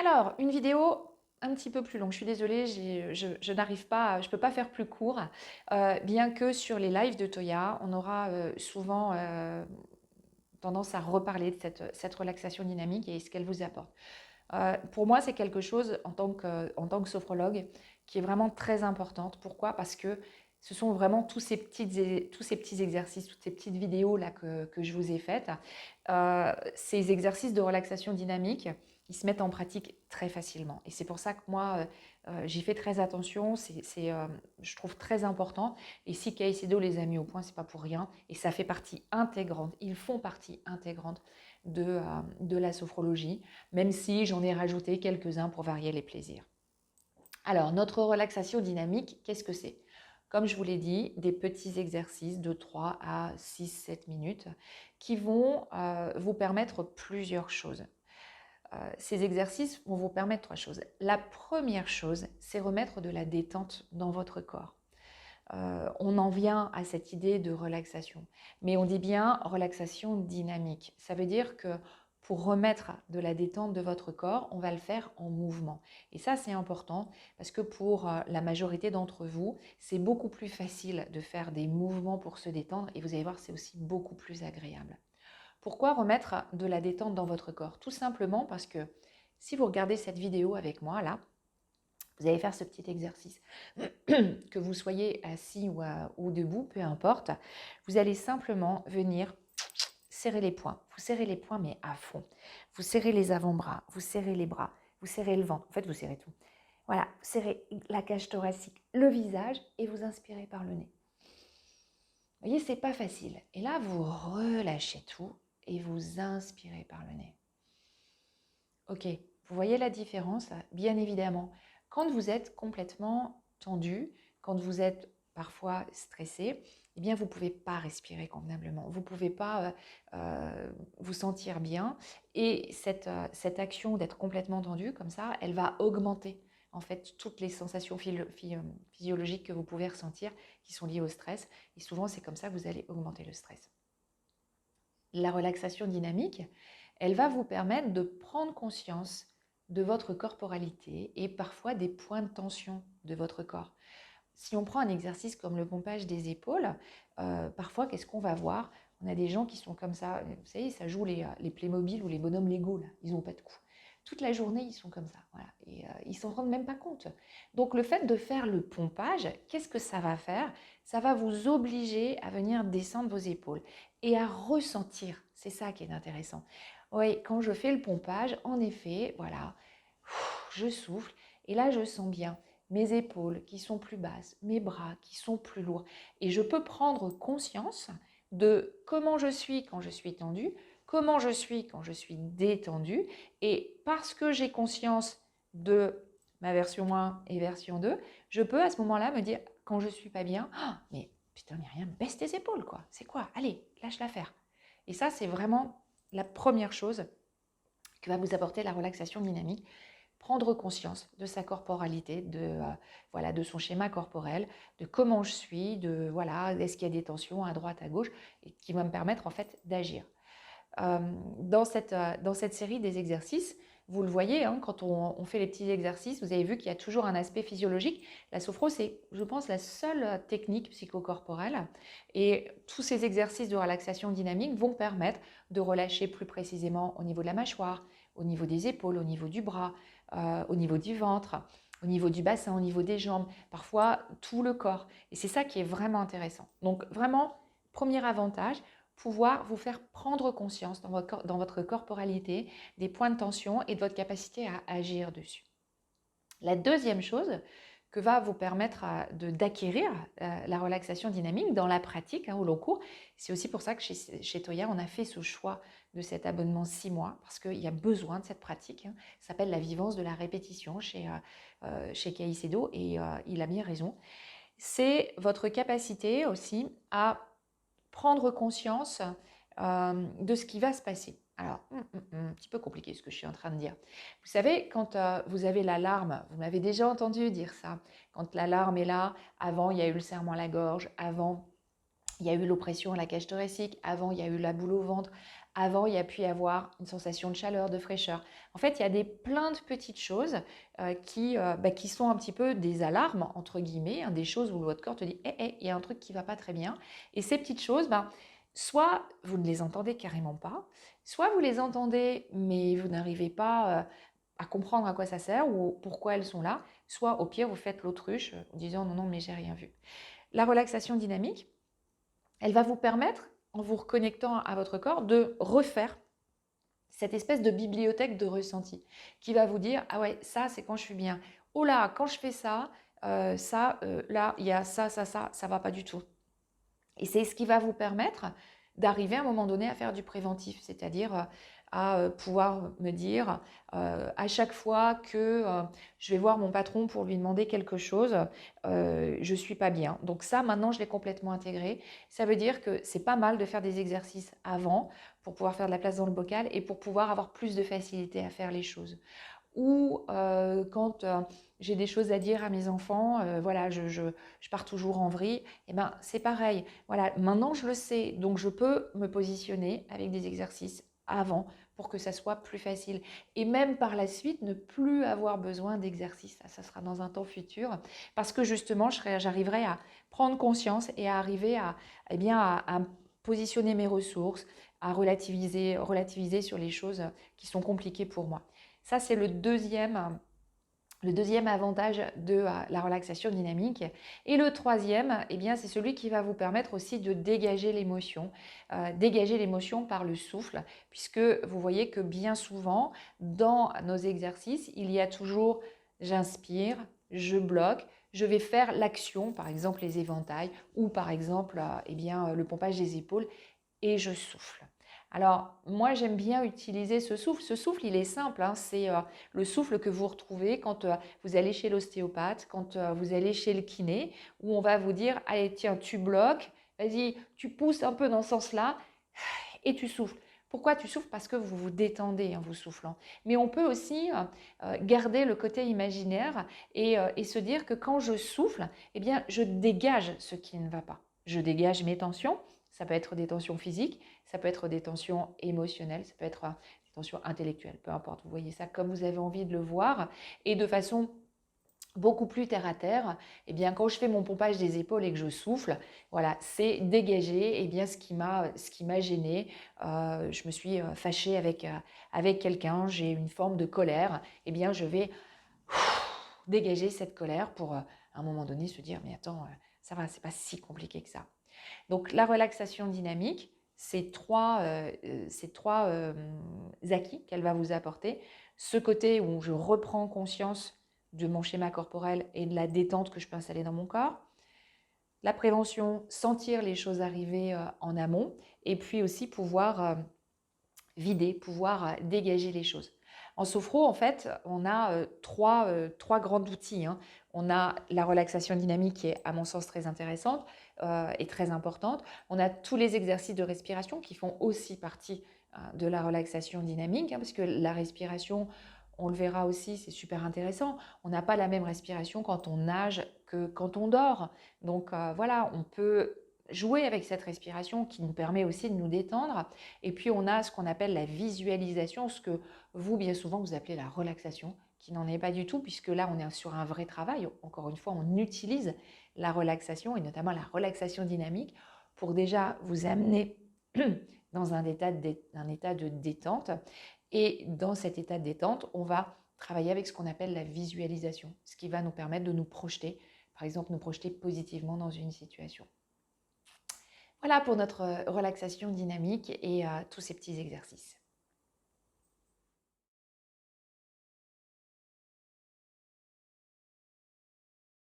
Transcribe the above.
Alors, une vidéo un petit peu plus longue. Je suis désolée, je n'arrive pas, je ne peux pas faire plus court. Bien que sur les lives de Toya, on aura souvent tendance à reparler de cette relaxation dynamique et ce qu'elle vous apporte. Pour moi, c'est quelque chose en tant que sophrologue qui est vraiment très importante. Pourquoi? Parce que ce sont vraiment tous ces petits exercices, toutes ces petites vidéos là que je vous ai faites. Ces exercices de relaxation dynamique, ils se mettent en pratique très facilement. Et c'est pour ça que moi, j'y fais très attention. Je trouve très important. Et si Caicedo les a mis au point, c'est pas pour rien. Et ça fait partie intégrante. Ils font partie intégrante de la sophrologie, même si j'en ai rajouté quelques-uns pour varier les plaisirs. Alors, notre relaxation dynamique, qu'est-ce que c'est? Comme je vous l'ai dit, des petits exercices de 3 à 6-7 minutes qui vont vous permettre plusieurs choses. Ces exercices vont vous permettre 3 choses. La première chose, c'est remettre de la détente dans votre corps. On en vient à cette idée de relaxation. Mais on dit bien relaxation dynamique. Ça veut dire que pour remettre de la détente de votre corps, on va le faire en mouvement. Et ça, c'est important parce que pour la majorité d'entre vous, c'est beaucoup plus facile de faire des mouvements pour se détendre et vous allez voir, c'est aussi beaucoup plus agréable. Pourquoi remettre de la détente dans votre corps? Tout simplement parce que si vous regardez cette vidéo avec moi, là, vous allez faire ce petit exercice. Que vous soyez assis ou debout, peu importe, vous allez simplement venir serrer les poings. Vous serrez les poings, mais à fond. Vous serrez les avant-bras, vous serrez les bras, vous serrez le ventre. En fait, vous serrez tout. Voilà, vous serrez la cage thoracique, le visage et vous inspirez par le nez. Vous voyez, c'est pas facile. Et là, vous relâchez tout et vous inspirez par le nez. Ok, vous voyez la différence? Bien évidemment, quand vous êtes complètement tendu, quand vous êtes parfois stressé, eh bien vous ne pouvez pas respirer convenablement, vous ne pouvez pas vous sentir bien et cette action d'être complètement tendu comme ça, elle va augmenter en fait toutes les sensations physiologiques que vous pouvez ressentir qui sont liées au stress et souvent c'est comme ça que vous allez augmenter le stress. La relaxation dynamique, elle va vous permettre de prendre conscience de votre corporalité et parfois des points de tension de votre corps. Si on prend un exercice comme le pompage des épaules, parfois, qu'est-ce qu'on va voir? On a des gens qui sont comme ça, vous savez, ça joue les Playmobil ou les bonhommes Lego, là. Ils n'ont pas de cou. Toute la journée, ils sont comme ça, voilà. Et ils s'en rendent même pas compte. Donc, le fait de faire le pompage, qu'est-ce que ça va faire? Ça va vous obliger à venir descendre vos épaules et à ressentir. C'est ça qui est intéressant. Oui, quand je fais le pompage, en effet, voilà, je souffle et là, je sens bien mes épaules qui sont plus basses, mes bras qui sont plus lourds. Et je peux prendre conscience de comment je suis quand je suis tendue, comment je suis quand je suis détendue. Et parce que j'ai conscience de ma version 1 et version 2, je peux à ce moment-là me dire, quand je suis pas bien, ah, mais putain, mais rien, baisse tes épaules, quoi. C'est quoi? Allez, lâche l'affaire. Et ça, c'est vraiment la première chose que va vous apporter la relaxation dynamique. Prendre conscience de sa corporalité, voilà, de son schéma corporel, de comment je suis, de voilà, est-ce qu'il y a des tensions à droite, à gauche, et qui va me permettre en fait d'agir. Dans cette série des exercices, vous le voyez, hein, quand on fait les petits exercices, vous avez vu qu'il y a toujours un aspect physiologique. La sophro, c'est, je pense, la seule technique psychocorporelle. Et tous ces exercices de relaxation dynamique vont permettre de relâcher plus précisément au niveau de la mâchoire, au niveau des épaules, au niveau du bras, au niveau du ventre, au niveau du bassin, au niveau des jambes, parfois tout le corps. Et c'est ça qui est vraiment intéressant. Donc vraiment, premier avantage, pouvoir vous faire prendre conscience dans votre corporalité des points de tension et de votre capacité à agir dessus. La deuxième chose que va vous permettre d'acquérir la relaxation dynamique dans la pratique, hein, au long cours, c'est aussi pour ça que chez Toya, on a fait ce choix de cet abonnement 6 mois, parce qu'il y a besoin de cette pratique. Hein. Ça s'appelle la vivance de la répétition chez Caicedo, et il a bien raison. C'est votre capacité aussi à prendre conscience de ce qui va se passer. Alors, un petit peu compliqué ce que je suis en train de dire. Vous savez, quand vous avez l'alarme, vous m'avez déjà entendu dire ça, quand l'alarme est là, avant il y a eu le serrement à la gorge, avant Il y a eu l'oppression à la cage thoracique, avant il y a eu la boule au ventre, avant il y a pu y avoir une sensation de chaleur, de fraîcheur. En fait, il y a plein de petites choses qui sont un petit peu des alarmes, entre guillemets, hein, des choses où votre corps te dit il y a un truc qui ne va pas très bien. Et ces petites choses, soit vous ne les entendez carrément pas, soit vous les entendez, mais vous n'arrivez pas à comprendre à quoi ça sert ou pourquoi elles sont là, soit au pire, vous faites l'autruche en disant non, non, mais j'ai rien vu. La relaxation dynamique, elle va vous permettre, en vous reconnectant à votre corps, de refaire cette espèce de bibliothèque de ressenti qui va vous dire ah ouais, ça c'est quand je suis bien. Oh là, quand je fais ça, là il y a ça va pas du tout. Et c'est ce qui va vous permettre d'arriver à un moment donné à faire du préventif, c'est-à-dire à pouvoir me dire à chaque fois que je vais voir mon patron pour lui demander quelque chose, je ne suis pas bien. Donc ça, maintenant, je l'ai complètement intégré. Ça veut dire que c'est pas mal de faire des exercices avant pour pouvoir faire de la place dans le bocal et pour pouvoir avoir plus de facilité à faire les choses. Ou quand j'ai des choses à dire à mes enfants, voilà, je pars toujours en vrille, et ben c'est pareil. Voilà, maintenant je le sais, donc je peux me positionner avec des exercices avant pour que ça soit plus facile. Et même par la suite, ne plus avoir besoin d'exercices. Ça sera dans un temps futur, parce que justement, j'arriverai à prendre conscience et à arriver à positionner mes ressources, à relativiser sur les choses qui sont compliquées pour moi. Ça, c'est le deuxième avantage de la relaxation dynamique. Et le troisième, eh bien, c'est celui qui va vous permettre aussi de dégager l'émotion par le souffle, puisque vous voyez que bien souvent, dans nos exercices, il y a toujours j'inspire, je bloque, je vais faire l'action, par exemple les éventails, ou par exemple le pompage des épaules, et je souffle. Alors, moi, j'aime bien utiliser ce souffle. Ce souffle, il est simple, hein. C'est le souffle que vous retrouvez quand vous allez chez l'ostéopathe, quand vous allez chez le kiné, où on va vous dire, allez, tiens, tu bloques, vas-y, tu pousses un peu dans ce sens-là et tu souffles. Pourquoi tu souffles? Parce que vous vous détendez en vous soufflant. Mais on peut aussi garder le côté imaginaire et se dire que quand je souffle, eh bien, je dégage ce qui ne va pas. Je dégage mes tensions. Ça peut être des tensions physiques, ça peut être des tensions émotionnelles, ça peut être des tensions intellectuelles, peu importe. Vous voyez ça comme vous avez envie de le voir et de façon beaucoup plus terre à terre. Eh bien, quand je fais mon pompage des épaules et que je souffle, voilà, c'est dégager ce qui m'a gêné. Je me suis fâchée avec quelqu'un, j'ai une forme de colère. Eh bien, je vais dégager cette colère pour à un moment donné se dire mais attends, ça va, c'est pas si compliqué que ça. Donc la relaxation dynamique, ces trois acquis qu'elle va vous apporter, ce côté où je reprends conscience de mon schéma corporel et de la détente que je peux installer dans mon corps, la prévention, sentir les choses arriver en amont, et puis aussi pouvoir vider, pouvoir dégager les choses. En sophro, en fait, on a trois grands outils, hein. On a la relaxation dynamique qui est, à mon sens, très intéressante et très importante. On a tous les exercices de respiration qui font aussi partie de la relaxation dynamique, hein, parce que la respiration, on le verra aussi, c'est super intéressant. On n'a pas la même respiration quand on nage que quand on dort. Donc voilà, on peut jouer avec cette respiration qui nous permet aussi de nous détendre. Et puis on a ce qu'on appelle la visualisation, ce que vous, bien souvent, vous appelez la relaxation, qui n'en est pas du tout, puisque là, on est sur un vrai travail. Encore une fois, on utilise la relaxation, et notamment la relaxation dynamique, pour déjà vous amener dans un état de détente. Et dans cet état de détente, on va travailler avec ce qu'on appelle la visualisation, ce qui va nous permettre de nous projeter, par exemple, nous projeter positivement dans une situation. Voilà pour notre relaxation dynamique et tous ces petits exercices.